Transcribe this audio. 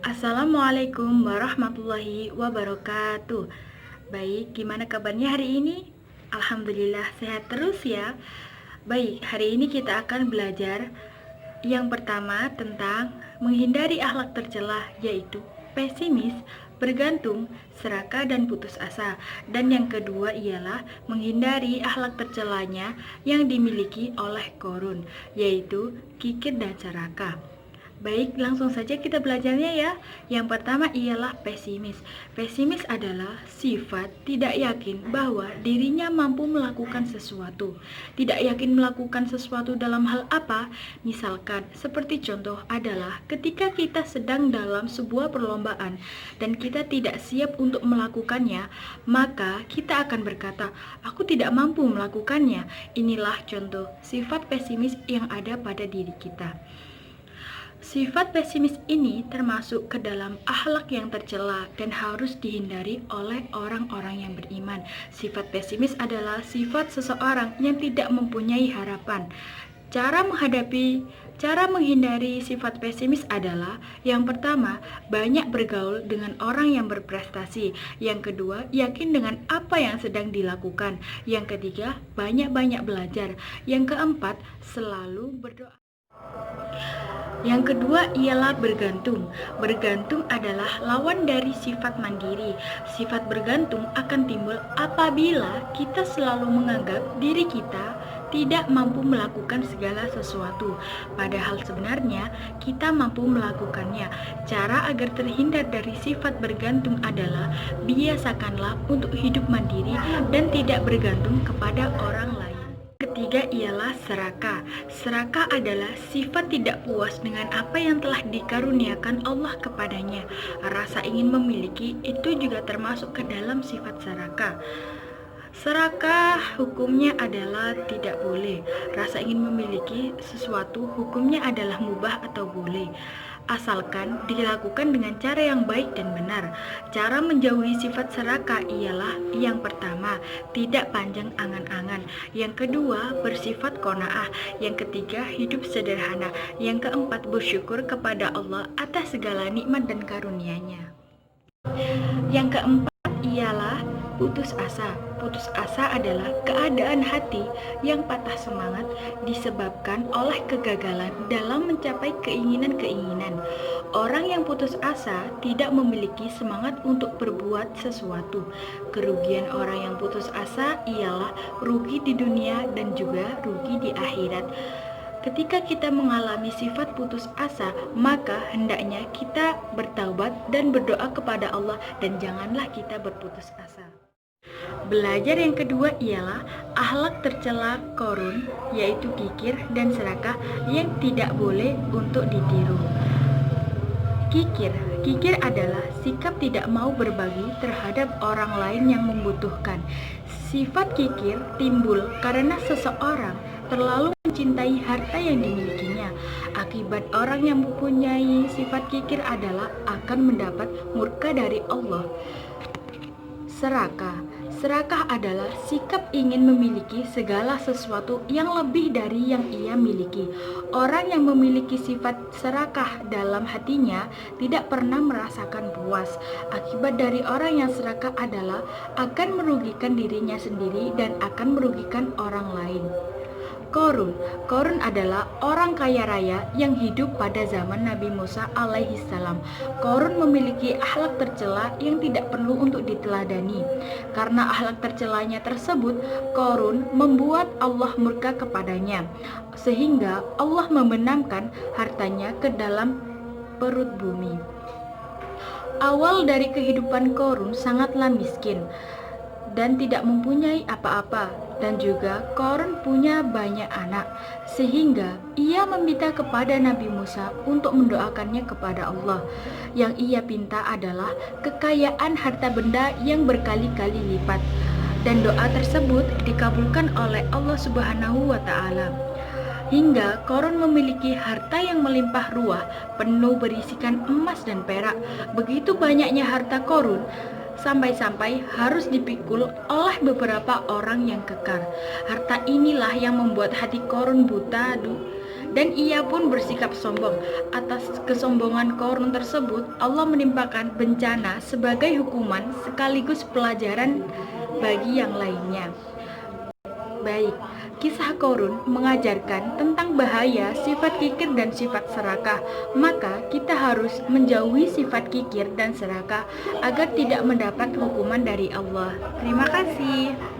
Assalamualaikum warahmatullahi wabarakatuh. Baik, gimana kabarnya hari ini? Alhamdulillah sehat terus ya. Baik, hari ini kita akan belajar yang pertama tentang menghindari akhlak tercela, yaitu pesimis, bergantung, serakah, dan putus asa. Dan yang kedua ialah menghindari akhlak tercelanya yang dimiliki oleh korun, yaitu kikir dan serakah. Baik, langsung saja kita belajarnya ya. Yang pertama ialah pesimis. Pesimis adalah sifat tidak yakin bahwa dirinya mampu melakukan sesuatu. Tidak yakin melakukan sesuatu dalam hal apa? Misalkan, seperti contoh adalah ketika kita sedang dalam sebuah perlombaan dan kita tidak siap untuk melakukannya, maka kita akan berkata, "Aku tidak mampu melakukannya." Inilah contoh sifat pesimis yang ada pada diri kita. Sifat pesimis ini termasuk ke dalam akhlak yang tercela dan harus dihindari oleh orang-orang yang beriman. Sifat pesimis adalah sifat seseorang yang tidak mempunyai harapan. Cara menghindari sifat pesimis adalah yang pertama, banyak bergaul dengan orang yang berprestasi. Yang kedua, yakin dengan apa yang sedang dilakukan. Yang ketiga, banyak-banyak belajar. Yang keempat, selalu berdoa. Yang kedua ialah bergantung. Bergantung adalah lawan dari sifat mandiri. Sifat bergantung akan timbul apabila kita selalu menganggap diri kita tidak mampu melakukan segala sesuatu. Padahal sebenarnya kita mampu melakukannya. Cara agar terhindar dari sifat bergantung adalah biasakanlah untuk hidup mandiri dan tidak bergantung kepada orang lain. Ketiga ialah serakah. Serakah adalah sifat tidak puas dengan apa yang telah dikaruniakan Allah kepadanya. Rasa ingin memiliki itu juga termasuk ke dalam sifat serakah. Serakah hukumnya adalah tidak boleh. Rasa ingin memiliki sesuatu hukumnya adalah mubah atau boleh, asalkan dilakukan dengan cara yang baik dan benar. Cara menjauhi sifat serakah ialah yang pertama, tidak panjang angan-angan. Yang kedua, bersifat qanaah. Yang ketiga, hidup sederhana. Yang keempat, bersyukur kepada Allah atas segala nikmat dan karunia-Nya. Yang keempat ialah putus asa. Putus asa adalah keadaan hati yang patah semangat disebabkan oleh kegagalan dalam mencapai keinginan-keinginan. Orang yang putus asa tidak memiliki semangat untuk berbuat sesuatu. Kerugian orang yang putus asa ialah rugi di dunia dan juga rugi di akhirat. Ketika kita mengalami sifat putus asa, maka hendaknya kita bertaubat dan berdoa kepada Allah dan janganlah kita berputus asa. Belajar yang kedua ialah akhlak tercela korun, yaitu kikir dan serakah yang tidak boleh untuk ditiru. Kikir adalah sikap tidak mau berbagi terhadap orang lain yang membutuhkan. Sifat kikir timbul karena seseorang terlalu mencintai harta yang dimilikinya. Akibat orang yang mempunyai sifat kikir adalah akan mendapat murka dari Allah. Serakah adalah sikap ingin memiliki segala sesuatu yang lebih dari yang ia miliki. Orang yang memiliki sifat serakah dalam hatinya tidak pernah merasakan puas. Akibat dari orang yang serakah adalah akan merugikan dirinya sendiri dan akan merugikan orang lain. Korun adalah orang kaya raya yang hidup pada zaman Nabi Musa alaihissalam. Korun memiliki akhlak tercela yang tidak perlu untuk diteladani. Karena akhlak tercelanya tersebut, Korun membuat Allah murka kepadanya, sehingga Allah membenamkan hartanya ke dalam perut bumi. Awal dari kehidupan Korun sangatlah miskin dan tidak mempunyai apa-apa, dan juga Korun punya banyak anak, sehingga ia meminta kepada Nabi Musa untuk mendoakannya kepada Allah. Yang ia pinta adalah kekayaan harta benda yang berkali-kali lipat, dan doa tersebut dikabulkan oleh Allah Subhanahu wa Ta'ala. Hingga Korun memiliki harta yang melimpah ruah, penuh berisikan emas dan perak. Begitu banyaknya harta Korun, sampai-sampai harus dipikul oleh beberapa orang yang kekar. Harta inilah yang membuat hati Korun buta dan ia pun bersikap sombong. Atas kesombongan Qarun tersebut, Allah menimpakan bencana sebagai hukuman sekaligus pelajaran bagi yang lainnya. Baik, kisah Qarun mengajarkan tentang bahaya sifat kikir dan sifat serakah. Maka kita harus menjauhi sifat kikir dan serakah agar tidak mendapat hukuman dari Allah. Terima kasih.